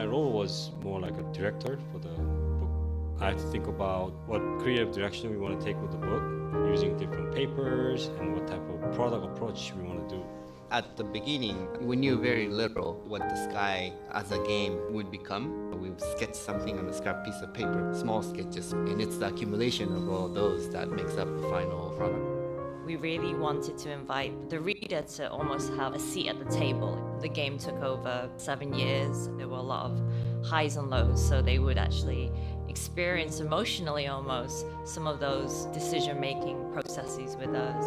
role was more like a director for the book. I had to think about what creative direction we want to take with the book, using different papers and what type of product approach we want to do. At the beginning, we knew very little what the Sky as a game would become. We would sketch something on a scrap piece of paper, small sketches, and it's the accumulation of all those that makes up the final product. We really wanted to invite the reader to almost have a seat at the table. The game took over 7 years. There were a lot of highs and lows, so they would actually experience emotionally almost some of those decision-making processes with us.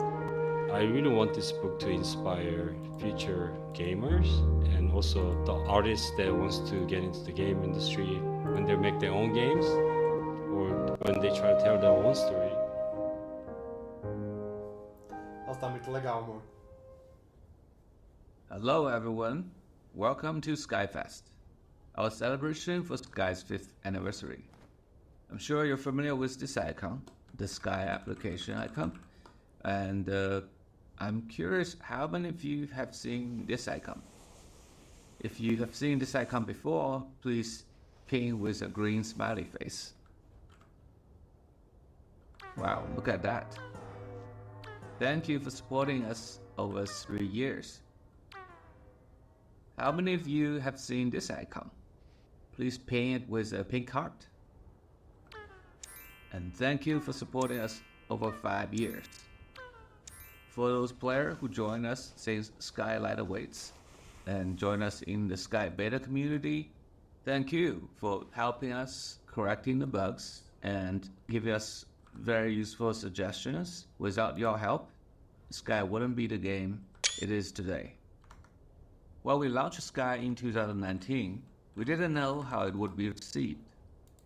I really want this book to inspire future gamers and also the artists that wants to get into the game industry when they make their own games or when they try to tell their own story. Nossa, tá muito legal, amor. Hello everyone, welcome to Skyfest, our celebration for Sky's 5th anniversary. I'm sure you're familiar with this icon, the Sky application icon, and I'm curious how many of you have seen this icon. If you have seen this icon before, please ping with a green smiley face. Wow, look at that. Thank you for supporting us over 3 years. How many of you have seen this icon? Please ping it with a pink heart. And thank you for supporting us over 5 years. For those players who join us since Skylight awaits and join us in the Sky Beta community, thank you for helping us correcting the bugs and giving us very useful suggestions. Without your help, Sky wouldn't be the game it is today. While we launched Sky in 2019, we didn't know how it would be received.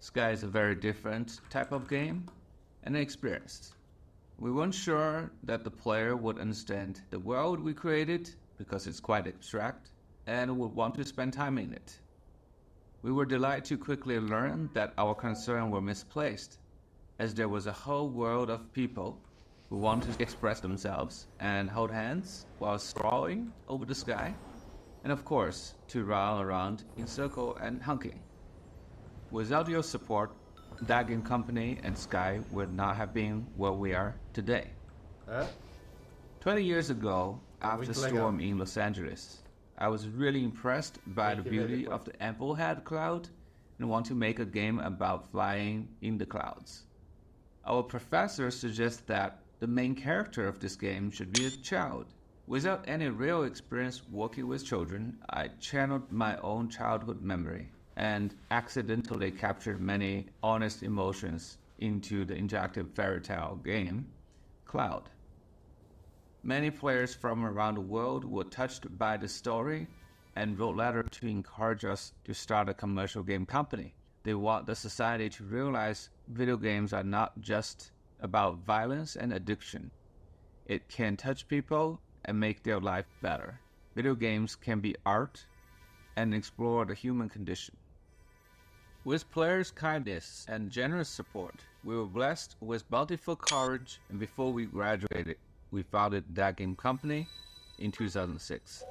Sky is a very different type of game and experience. We weren't sure that the player would understand the world we created because it's quite abstract and would want to spend time in it. We were delighted to quickly learn that our concerns were misplaced, as there was a whole world of people who want to express themselves and hold hands while sprawling over the sky, and of course, to run around in circle and honking. Without your support, that game company and Sky would not have been where we are today. 20 years ago, after the storm in Los Angeles, I was really impressed by the beauty of the Amplehead cloud and want to make a game about flying in the clouds. Our professor suggests that the main character of this game should be a child. Without any real experience working with children, I channeled my own childhood memory and accidentally captured many honest emotions into the interactive fairy tale game, Cloud. Many players from around the world were touched by the story and wrote letters to encourage us to start a commercial game company. They want the society to realize video games are not just about violence and addiction. It can touch people and make their life better. Video games can be art and explore the human condition. With players' kindness and generous support, we were blessed with bountiful courage, and before we graduated, we founded That Game Company in 2006.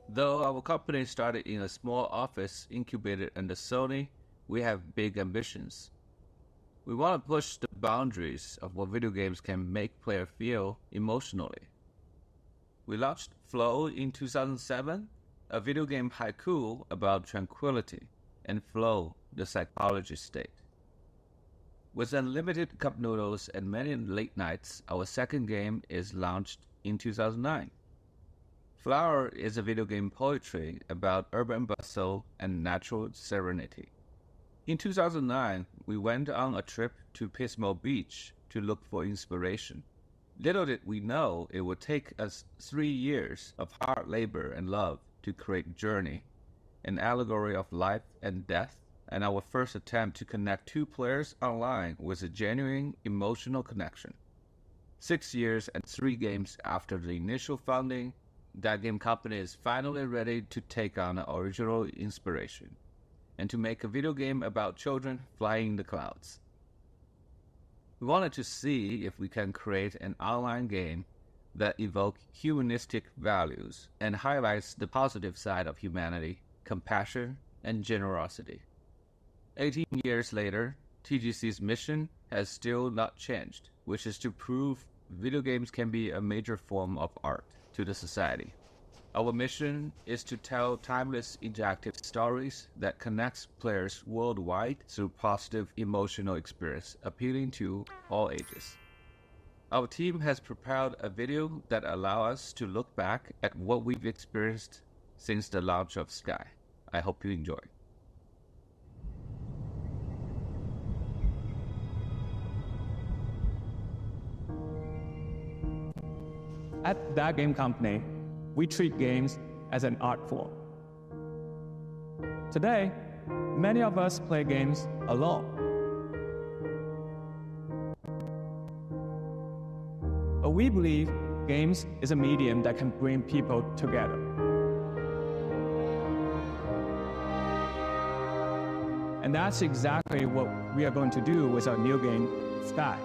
Though our company started in a small office incubated under Sony, we have big ambitions. We want to push the boundaries of what video games can make players feel emotionally. We launched Flow in 2007, a video game haiku about tranquility, and Flow, the psychology state. With unlimited cup noodles and many late nights, our second game is launched in 2009. Flower is a video game poetry about urban bustle and natural serenity. In 2009, we went on a trip to Pismo Beach to look for inspiration. Little did we know it would take us 3 years of hard labor and love to create Journey, an allegory of life and death, and our first attempt to connect two players online with a genuine emotional connection. 6 years and 3 games after the initial founding, That Game Company is finally ready to take on an original inspiration and to make a video game about children flying in the clouds. We wanted to see if we can create an online game that evokes humanistic values and highlights the positive side of humanity, compassion, and generosity. 18 years later, TGC's mission has still not changed, which is to prove video games can be a major form of art to the society. Our mission is to tell timeless interactive stories that connects players worldwide through positive emotional experience, appealing to all ages. Our team has prepared a video that allows us to look back at what we've experienced since the launch of Sky. I hope you enjoy. At That Game Company, we treat games as an art form. Today, many of us play games alone. But we believe games is a medium that can bring people together. And that's exactly what we are going to do with our new game, Sky.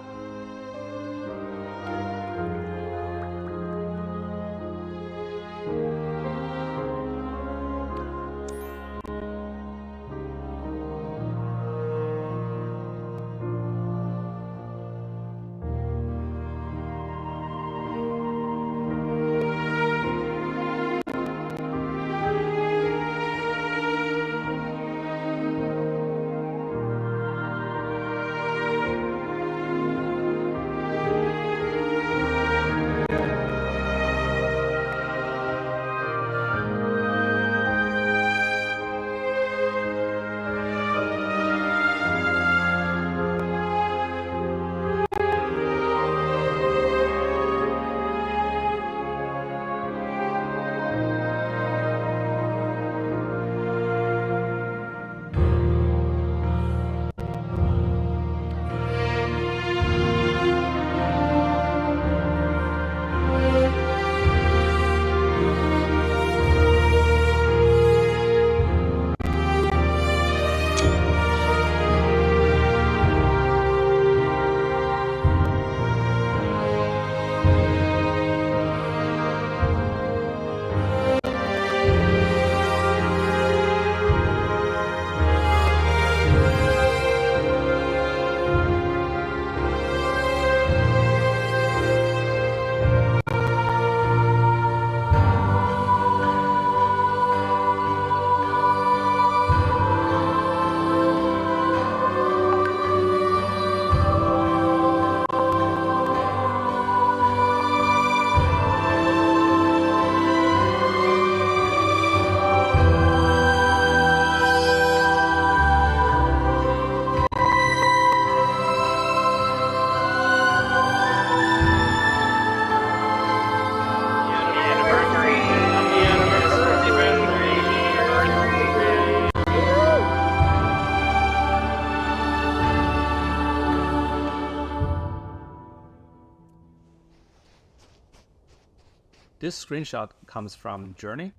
This screenshot comes from Journey,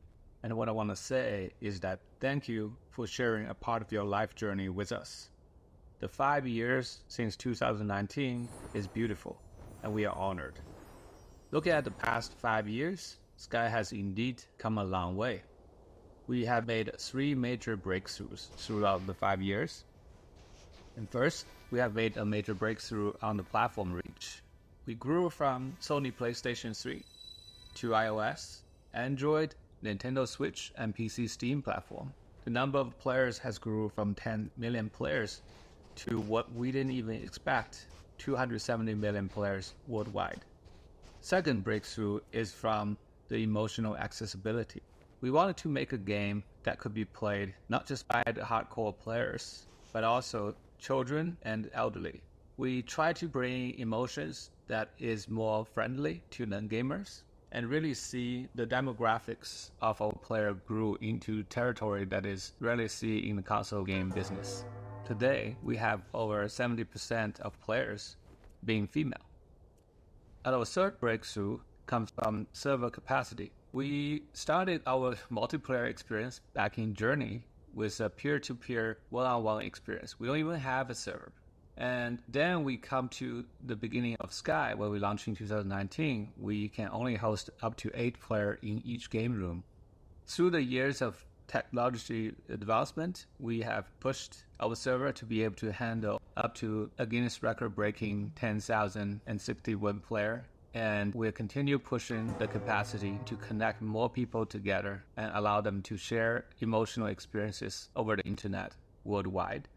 and what I want to say is that thank you for sharing a part of your life journey with us. The 5 years since 2019 is beautiful, and we are honored. Looking at the past 5 years, Sky has indeed come a long way. We have made 3 major breakthroughs throughout the 5 years. And first, we have made a major breakthrough on the platform reach. We grew from Sony PlayStation 3 to iOS, Android, Nintendo Switch, and PC Steam platform. The number of players has grew from 10 million players to what we didn't even expect, 270 million players worldwide. Second breakthrough is from the emotional accessibility. We wanted to make a game that could be played not just by the hardcore players, but also children and elderly. We try to bring emotions that is more friendly to non-gamers, and really see the demographics of our player grew into territory that is rarely seen in the console game business. Today, we have over 70% of players being female. And our third breakthrough comes from server capacity. We started our multiplayer experience back in Journey with a peer-to-peer one-on-one experience. We don't even have a server. And then we come to the beginning of Sky, where we launched in 2019. We can only host up to 8 players in each game room. Through the years of technology advancement, we have pushed our server to be able to handle up to a Guinness record-breaking 10,061 player. And we'll continue pushing the capacity to connect more people together and allow them to share emotional experiences over the internet worldwide.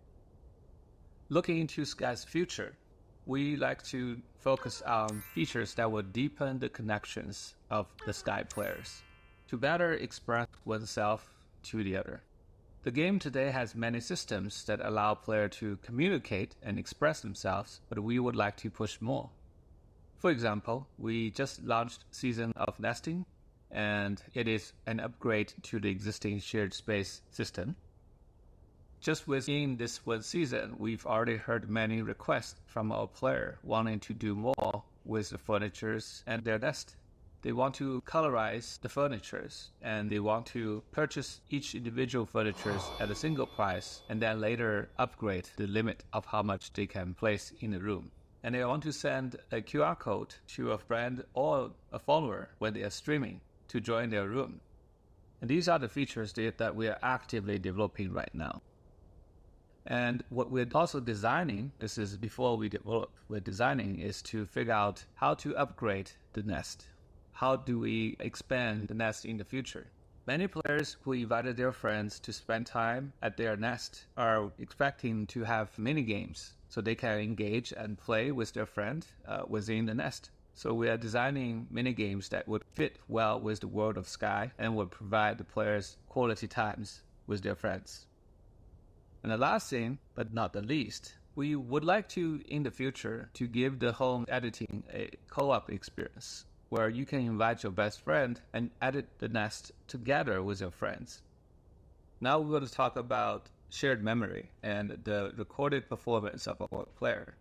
Looking into Sky's future, we like to focus on features that will deepen the connections of the Sky players to better express oneself to the other. The game today has many systems that allow players to communicate and express themselves, but we would like to push more. For example, we just launched Season of Nesting, and it is an upgrade to the existing shared space system. Just within this one season, we've already heard many requests from our player wanting to do more with the furnitures and their nest. They want to colorize the furnitures, and they want to purchase each individual furnitures at a single price, and then later upgrade the limit of how much they can place in a room. And they want to send a QR code to a friend or a follower when they are streaming to join their room. And these are the features that we are actively developing right now. And what we're also designing, this is before we develop, we're designing is to figure out how to upgrade the nest. How do we expand the nest in the future? Many players who invited their friends to spend time at their nest are expecting to have mini games so they can engage and play with their friend within the nest. So we are designing mini games that would fit well with the world of Sky and would provide the players quality times with their friends. And the last thing, but not the least, we would like to, in the future, to give the home editing a co-op experience where you can invite your best friend and edit the nest together with your friends. Now we're going to talk about shared memory and the recorded performance of our player.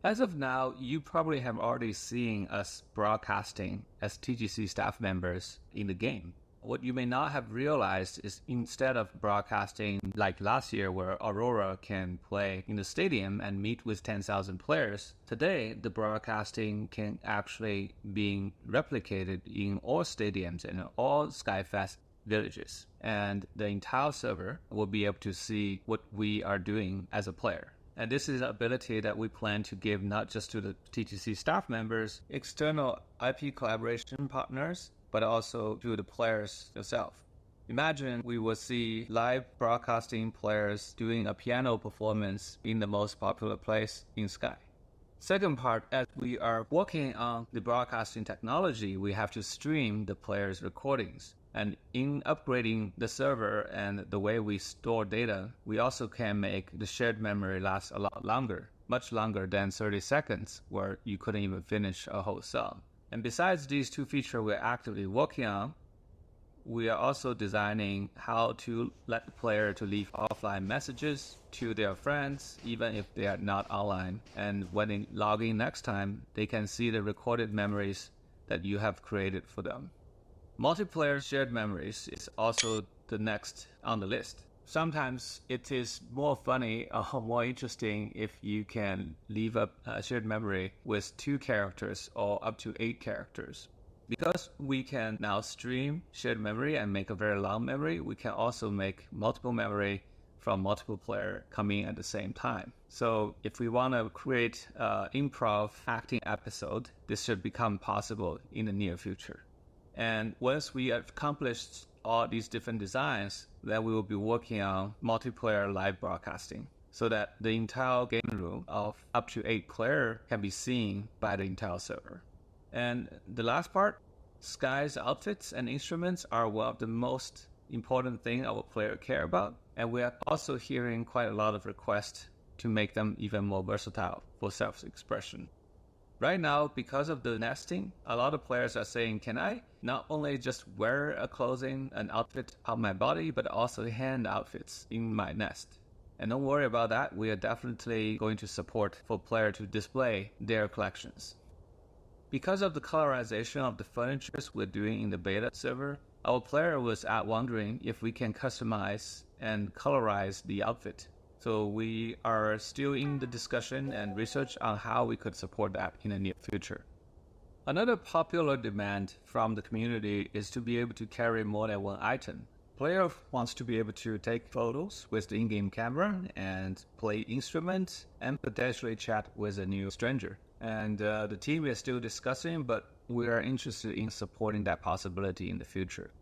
As of now, you probably have already seen us broadcasting as TGC staff members in the game. What you may not have realized is instead of broadcasting like last year where Aurora can play in the stadium and meet with 10,000 players, today the broadcasting can actually be replicated in all stadiums and all SkyFest villages. And the entire server will be able to see what we are doing as a player. And this is an ability that we plan to give not just to the TGC staff members, external IP collaboration partners, but also to the players themselves. Imagine we will see live broadcasting players doing a piano performance in the most popular place in Sky. Second part, as we are working on the broadcasting technology, we have to stream the players' recordings. And in upgrading the server and the way we store data, we also can make the shared memory last a lot longer, much longer than 30 seconds, where you couldn't even finish a whole song. And besides these two features we're actively working on, we are also designing how to let the player to leave offline messages to their friends, even if they are not online. And when they log in next time, they can see the recorded memories that you have created for them. Multiplayer shared memories is also the next on the list. Sometimes it is more funny or more interesting if you can leave up a shared memory with 2 characters or up to 8 characters. Because we can now stream shared memory and make a very long memory, we can also make multiple memory from multiple players coming at the same time. So if we want to create an improv acting episode, this should become possible in the near future. And once we have accomplished all these different designs, then we will be working on multiplayer live broadcasting so that the entire game room of up to 8 players can be seen by the entire server. And the last part, Sky's outfits and instruments are one of the most important things our players care about. And we are also hearing quite a lot of requests to make them even more versatile for self-expression. Right now, because of the nesting, a lot of players are saying, can I not only just wear a clothing, an outfit on my body, but also hand outfits in my nest? And don't worry about that. We are definitely going to support for players to display their collections. Because of the colorization of the furnitures we're doing in the beta server, our player was wondering if we can customize and colorize the outfit. So we are still in the discussion and research on how we could support that in the near future. Another popular demand from the community is to be able to carry more than one item. Player wants to be able to take photos with the in-game camera and play instruments and potentially chat with a new stranger. And the team is still discussing, but we are interested in supporting that possibility in the future.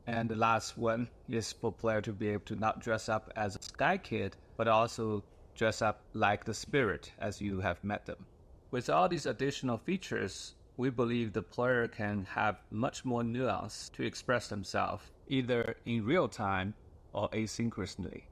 And the last one is for player to be able to not dress up as a Sky Kid, but also dress up like the spirit as you have met them. With all these additional features, we believe the player can have much more nuance to express themselves, either in real time or asynchronously.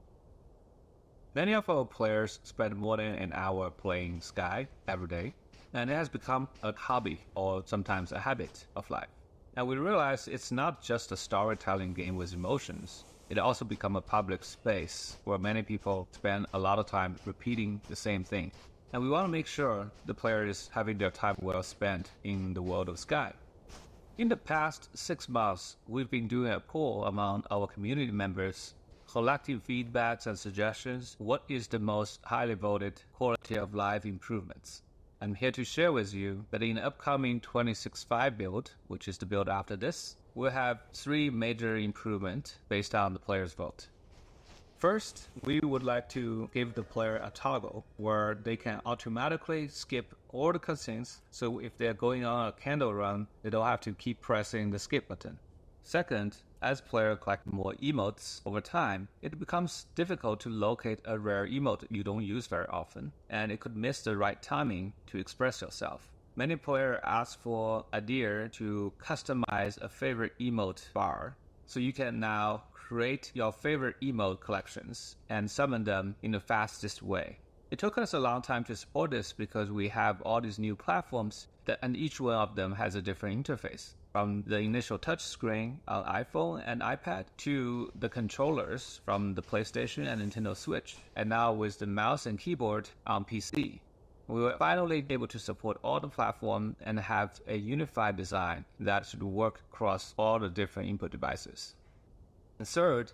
Many of our players spend more than an hour playing Sky every day, and it has become a hobby or sometimes a habit of life. And we realize it's not just a storytelling game with emotions. It also become a public space where many people spend a lot of time repeating the same thing. And we want to make sure the player is having their time well spent in the world of Sky. In the past 6 months, we've been doing a poll among our community members, collecting feedbacks and suggestions. What is the most highly voted quality of life improvements? I'm here to share with you that in the upcoming 26.5 build, which is the build after this, we'll have 3 major improvements based on the player's vote. First, we would like to give the player a toggle where they can automatically skip all the cutscenes, so if they're going on a candle run, they don't have to keep pressing the skip button. Second, as players collect more emotes over time, it becomes difficult to locate a rare emote you don't use very often, and it could miss the right timing to express yourself. Many players ask for idea to customize a favorite emote bar, so you can now create your favorite emote collections and summon them in the fastest way. It took us a long time to support this because we have all these new platforms and each one of them has a different interface. From the initial touchscreen on iPhone and iPad to the controllers from the PlayStation and Nintendo Switch, and now with the mouse and keyboard on PC. We were finally able to support all the platforms and have a unified design that should work across all the different input devices. And third,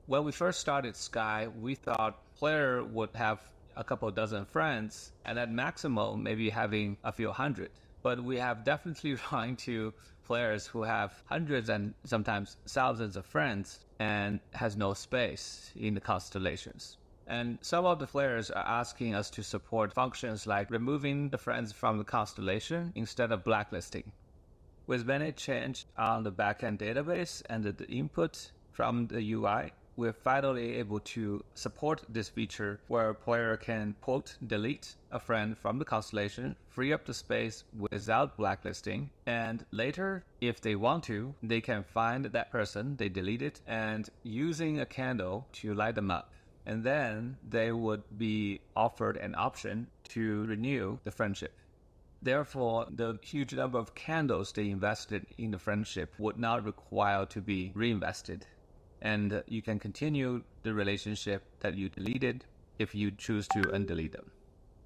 when we first started Sky, we thought player would have a couple dozen friends and at maximum maybe having a few hundred. But we have definitely run into players who have hundreds and sometimes thousands of friends and has no space in the constellations. And some of the players are asking us to support functions like removing the friends from the constellation instead of blacklisting. With many changes on the backend database and the input from the UI, we're finally able to support this feature where a player can quote delete a friend from the constellation, free up the space without blacklisting, and later, if they want to, they can find that person they deleted and using a candle to light them up. And then they would be offered an option to renew the friendship. Therefore, the huge number of candles they invested in the friendship would not require to be reinvested. And you can continue the relationship that you deleted if you choose to undelete them.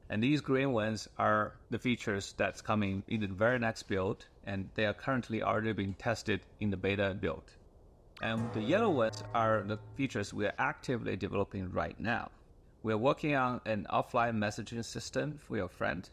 And these green ones are the features that's coming in the very next build, and they are currently already being tested in the beta build. And the yellow ones are the features we are actively developing right now. We're working on an offline messaging system for your friend.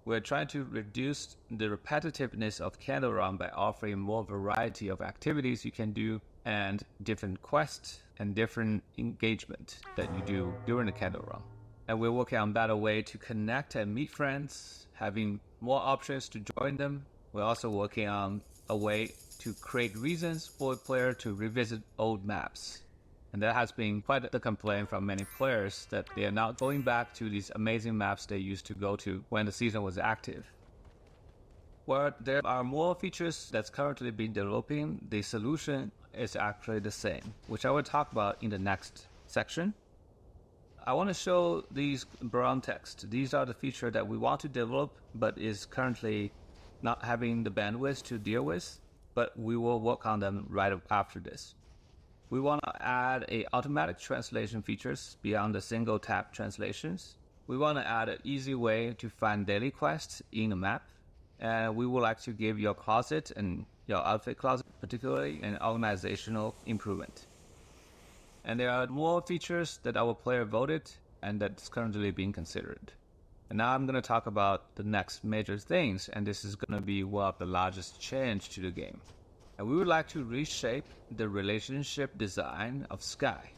We're trying to reduce the repetitiveness of Candle Run by offering more variety of activities you can do and different quests and different engagement that you do during the Candle Run. And we're working on a better way to connect and meet friends, having more options to join them. We're also working on a way to create reasons for a player to revisit old maps. And that has been quite the complaint from many players that they are not going back to these amazing maps they used to go to when the season was active. Where there are more features that's currently being developing, the solution is actually the same, which I will talk about in the next section. I want to show these brown text. These are the features that we want to develop, but is currently not having the bandwidth to deal with, but we will work on them right after this. We want to add a automatic translation features beyond the single tap translations. We want to add an easy way to find daily quests in the map. And we would like to give your closet and your outfit closet particularly an organizational improvement. And there are more features that our player voted and that's currently being considered. And now I'm going to talk about the next major things, and this is going to be one of the largest change to the game. and we would like to reshape the relationship design of Sky.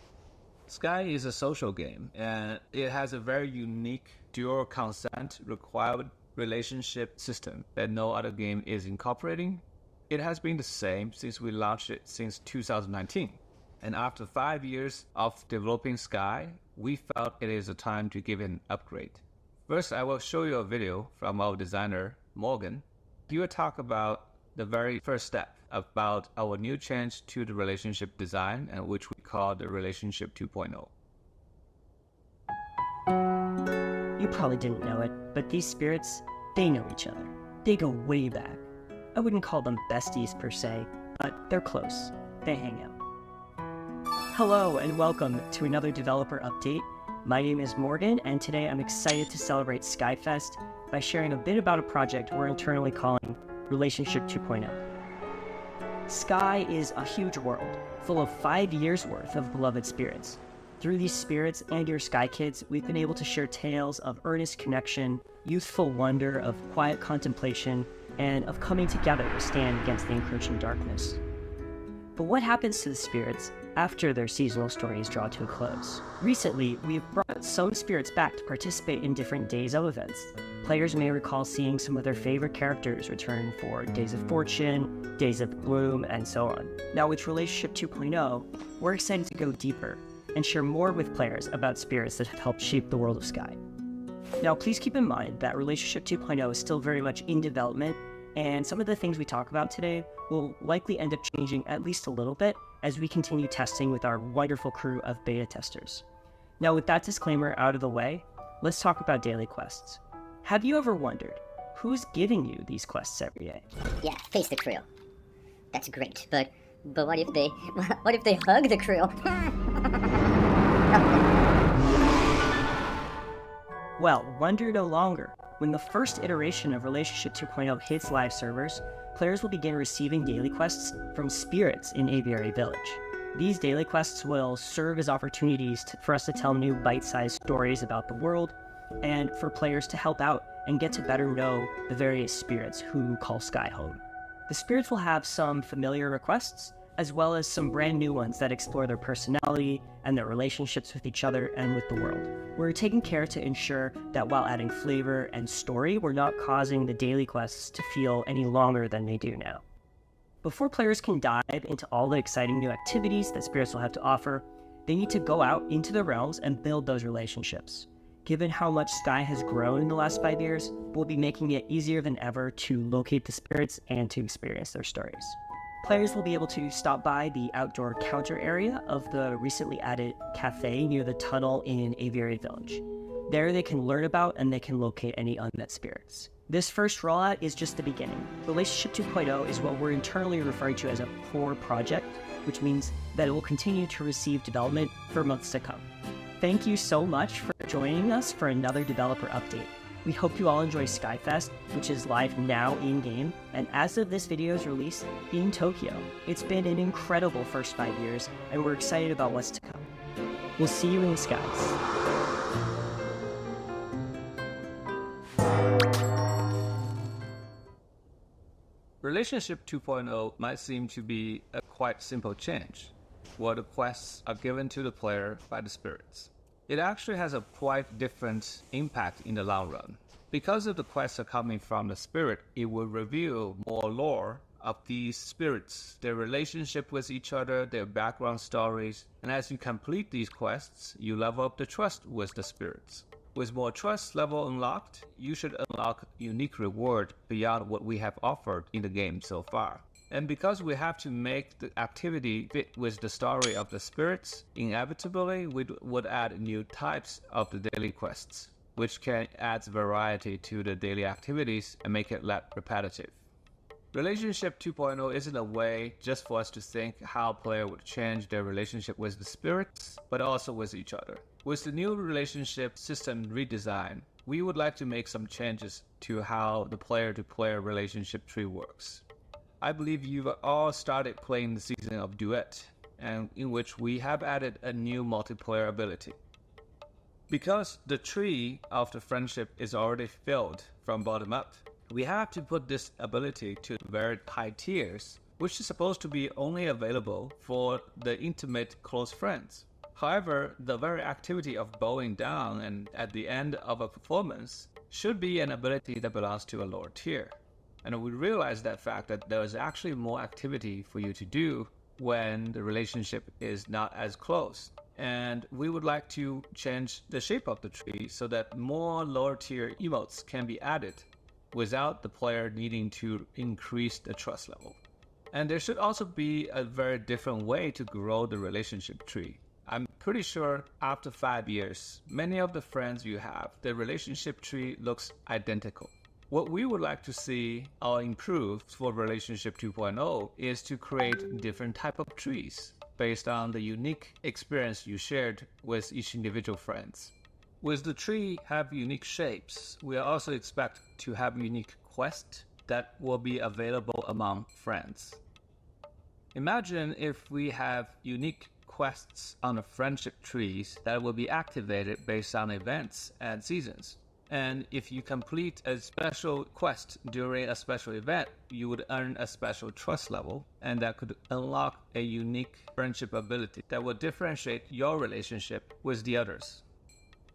Sky is a social game, and it has a very unique dual consent required relationship system that no other game is incorporating. It has been the same since we launched it since 2019. And after 5 years of developing Sky, we felt it is a time to give it an upgrade. First, I will show you a video from our designer, Morgan. He will talk about the very first step about our new change to the relationship design, and which we call the Relationship 2.0. You probably didn't know it, but these spirits, they know each other. They go way back. I wouldn't call them besties per se, but they're close. They hang out. Hello and welcome to another developer update. My name is Morgan, and today I'm excited to celebrate Skyfest by sharing a bit about a project we're internally calling Relationship 2.0. Sky is a huge world, full of 5 years worth of beloved spirits. Through these spirits and your Sky Kids, we've been able to share tales of earnest connection, youthful wonder, of quiet contemplation, and of coming together to stand against the encroaching darkness. But what happens to the spirits after their seasonal stories draw to a close? Recently, we've brought some spirits back to participate in different Days of events. Players may recall seeing some of their favorite characters return for Days of Fortune, Days of Gloom, and so on. Now with Relationship 2.0, we're excited to go deeper and share more with players about spirits that have helped shape the world of Sky. Now please keep in mind that Relationship 2.0 is still very much in development, and some of the things we talk about today will likely end up changing at least a little bit as we continue testing with our wonderful crew of beta testers. Now with that disclaimer out of the way, let's talk about daily quests. Have you ever wondered who's giving you these quests every day? Yeah, face the crew. That's great, but what if they hug the crew? Well, wonder no longer. When the first iteration of Relationship 2.0 hits live servers, players will begin receiving daily quests from spirits in Aviary Village. These daily quests will serve as opportunities for us to tell new bite-sized stories about the world, and for players to help out and get to better know the various spirits who call Sky home. The spirits will have some familiar requests, as well as some brand new ones that explore their personality and their relationships with each other and with the world. We're taking care to ensure that while adding flavor and story, we're not causing the daily quests to feel any longer than they do now. Before players can dive into all the exciting new activities that spirits will have to offer, they need to go out into the realms and build those relationships. Given how much Sky has grown in the last 5 years, we'll be making it easier than ever to locate the spirits and to experience their stories. Players will be able to stop by the outdoor counter area of the recently added cafe near the tunnel in Aviary Village. There they can learn about and they can locate any unmet spirits. This first rollout is just the beginning. Relationship 2.0 is what we're internally referring to as a core project, which means that it will continue to receive development for months to come. Thank you so much for joining us for another developer update. We hope you all enjoy Skyfest, which is live now in-game, and as of this video's release, in Tokyo. It's been an incredible first 5 years, and we're excited about what's to come. We'll see you in the skies. Relationship 2.0 might seem to be a quite simple change, where the quests are given to the player by the spirits. It actually has a quite different impact in the long run. Because of the quests are coming from the spirit, it will reveal more lore of these spirits, their relationship with each other, their background stories, and as you complete these quests, you level up the trust with the spirits. With more trust level unlocked, you should unlock unique reward beyond what we have offered in the game so far. And because we have to make the activity fit with the story of the spirits, inevitably we would add new types of the daily quests, which can add variety to the daily activities and make it less repetitive. Relationship 2.0 isn't a way just for us to think how players would change their relationship with the spirits, but also with each other. With the new relationship system redesign, we would like to make some changes to how the player-to-player relationship tree works. I believe you've all started playing the season of Duet, and in which we have added a new multiplayer ability. Because the tree of the friendship is already filled from bottom up, we have to put this ability to very high tiers which is supposed to be only available for the intimate close friends. However, the very activity of bowing down and at the end of a performance should be an ability that belongs to a lower tier. And we realize that fact that there is actually more activity for you to do when the relationship is not as close. And we would like to change the shape of the tree so that more lower tier emotes can be added without the player needing to increase the trust level. And there should also be a very different way to grow the relationship tree. I'm pretty sure after 5 years, many of the friends you have, the relationship tree looks identical. What we would like to see or improve for Relationship 2.0 is to create different type of trees based on the unique experience you shared with each individual friends. With the tree have unique shapes, we also expect to have unique quests that will be available among friends. Imagine if we have unique quests on the friendship trees that will be activated based on events and seasons. And if you complete a special quest during a special event, you would earn a special trust level, and that could unlock a unique friendship ability that will differentiate your relationship with the others.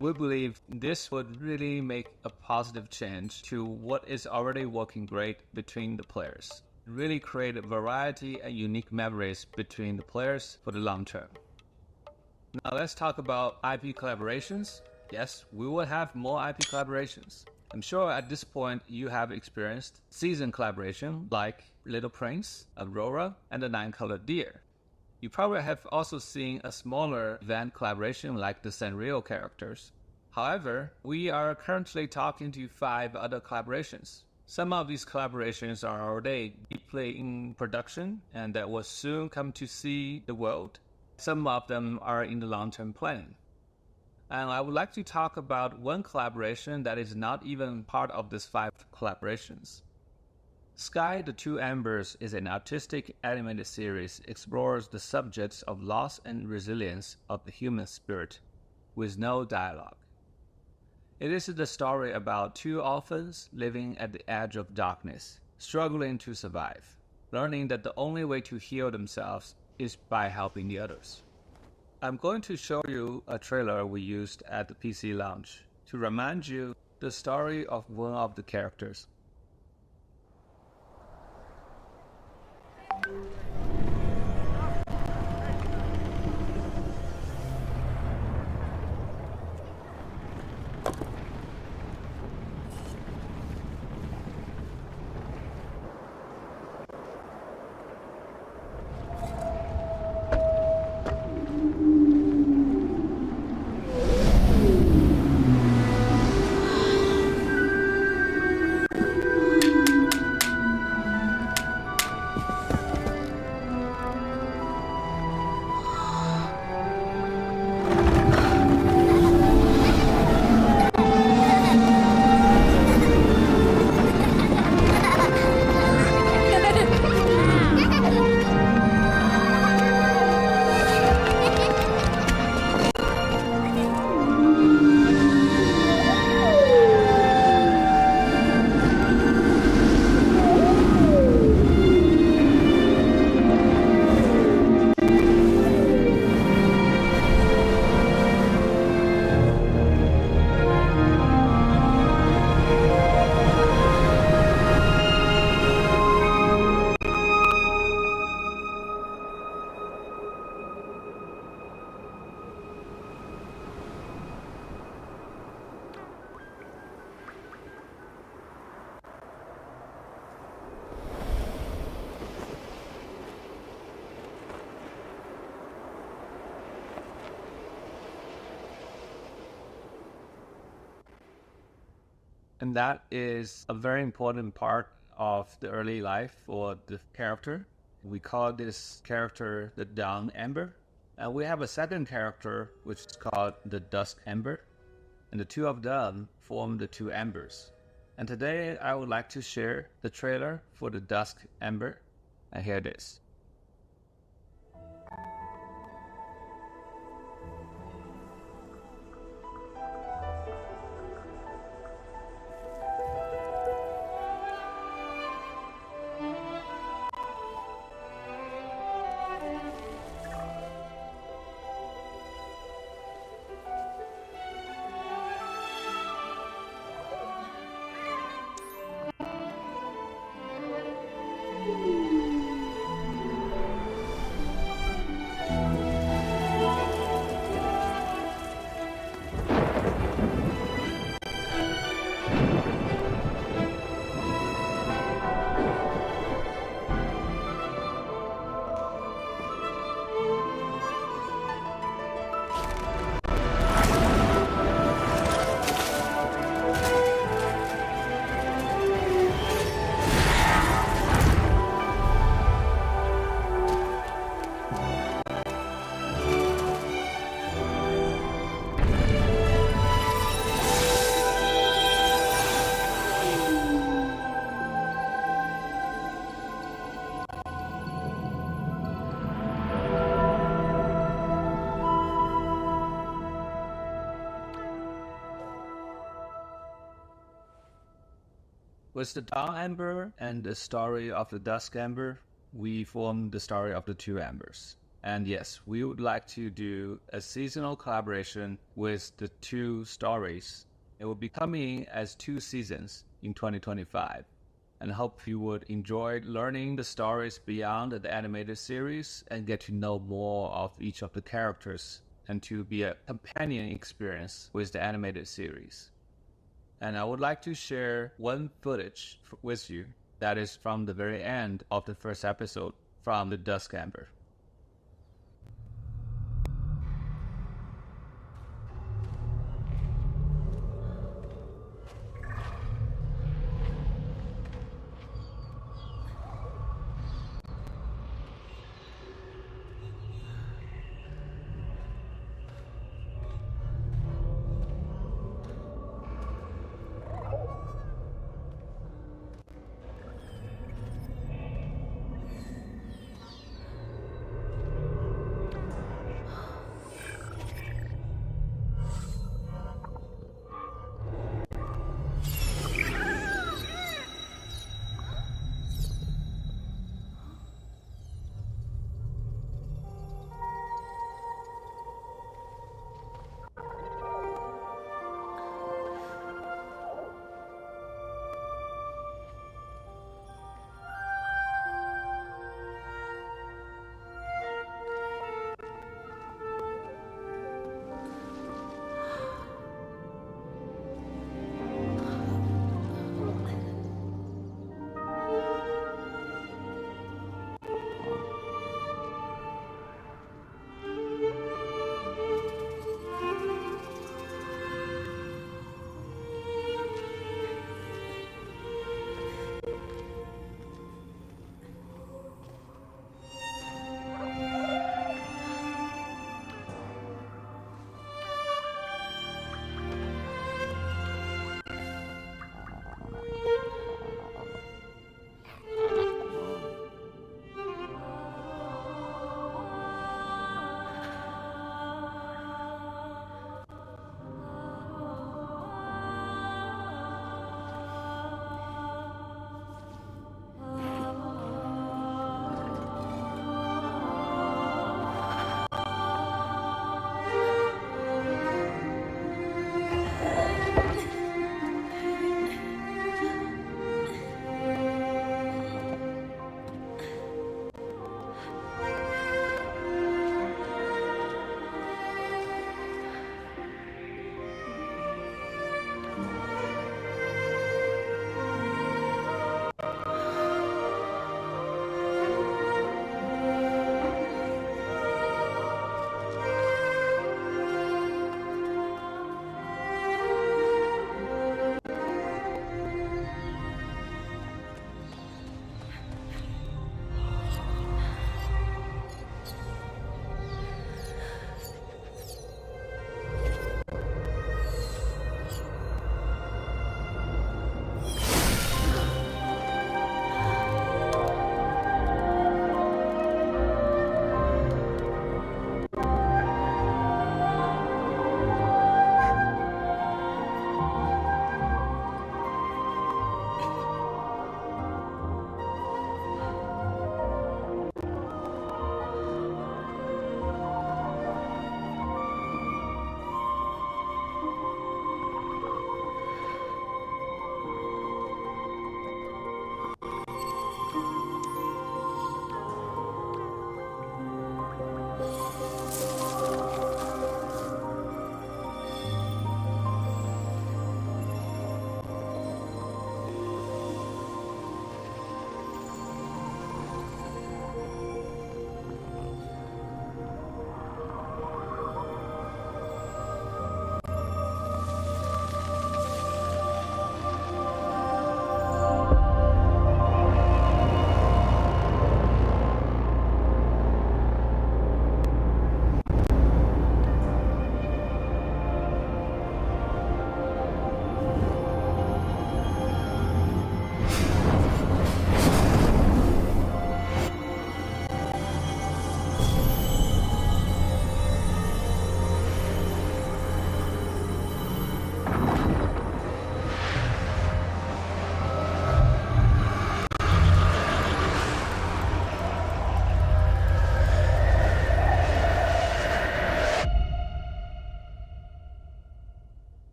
We believe this would really make a positive change to what is already working great between the players. Really create a variety and unique memories between the players for the long term. Now let's talk about IP collaborations. Yes, we will have more IP collaborations. I'm sure at this point you have experienced season collaboration like Little Prince, Aurora, and the Nine Colored Deer. You probably have also seen a smaller event collaboration like the Sanrio characters. However, we are currently talking to 5 other collaborations. Some of these collaborations are already deeply in production and that will soon come to see the world. Some of them are in the long-term planning. And I would like to talk about one collaboration that is not even part of these 5 collaborations. Sky the Two Embers is an artistic animated series explores the subjects of loss and resilience of the human spirit with no dialogue. It is the story about 2 orphans living at the edge of darkness, struggling to survive, learning that the only way to heal themselves is by helping the others. I'm going to show you a trailer we used at the PC launch to remind you the story of one of the characters. And that is a very important part of the early life for the character. We call this character the Dawn Ember. And we have a second character which is called the Dusk Ember. And the 2 of them form the 2 embers. And today I would like to share the trailer for the Dusk Ember. And here it is. With the Dawn Amber and the story of the Dusk Amber, we formed the story of the two Ambers. And yes, we would like to do a seasonal collaboration with the two stories. It will be coming as 2 seasons in 2025. And hope you would enjoy learning the stories beyond the animated series and get to know more of each of the characters and to be a companion experience with the animated series. And I would like to share one footage with you that is from the very end of the first episode from the Dusk Amber.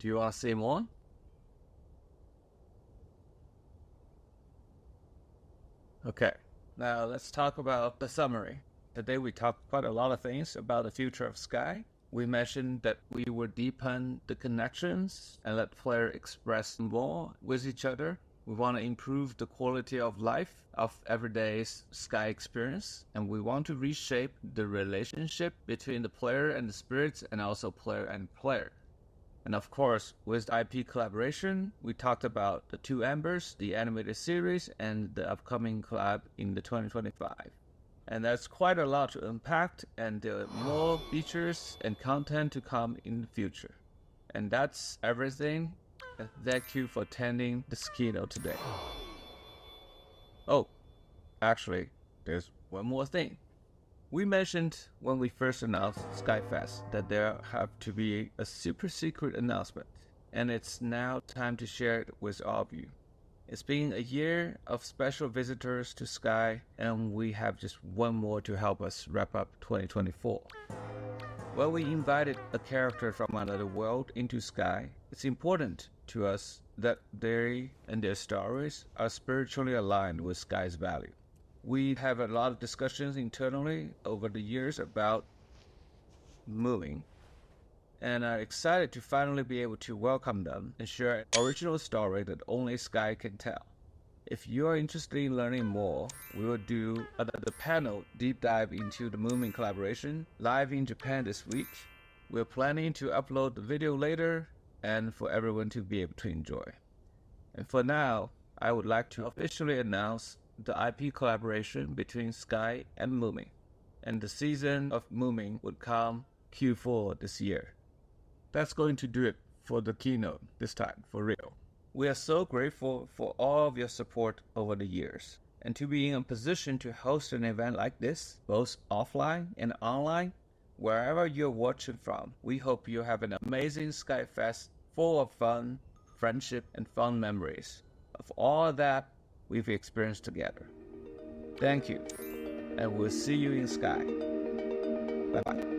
Do you want to say more? Okay, now let's talk about the summary. Today we talked quite a lot of things about the future of Sky. We mentioned that we would deepen the connections and let players express more with each other. We want to improve the quality of life of everyday Sky experience, and we want to reshape the relationship between the player and the spirits, and also player and player. And of course, with IP collaboration, we talked about the Two Embers, the animated series, and the upcoming collab in the 2025. And that's quite a lot to unpack, and there are more features and content to come in the future. And that's everything. And thank you for attending this keynote today. Oh, actually, there's one more thing. We mentioned when we first announced SkyFest that there have to be a super secret announcement, and it's now time to share it with all of you. It's been a year of special visitors to Sky, and we have just one more to help us wrap up 2024. When we invited a character from another world into Sky, it's important to us that they and their stories are spiritually aligned with Sky's value. We have a lot of discussions internally over the years about moving, and are excited to finally be able to welcome them and share an original story that only Sky can tell. If you are interested in learning more, we will do another panel deep dive into the Moomin collaboration live in Japan this week. We're planning to upload the video later and for everyone to be able to enjoy. And for now, I would like to officially announce the IP collaboration between Sky and Moomin. And the season of Moomin would come Q4 this year. That's going to do it for the keynote this time, for real. We are so grateful for all of your support over the years. And to be in a position to host an event like this, both offline and online, wherever you're watching from, we hope you have an amazing SkyFest full of fun, friendship, and fun memories of all that we've experienced together. Thank you, and we'll see you in Sky. Bye-bye.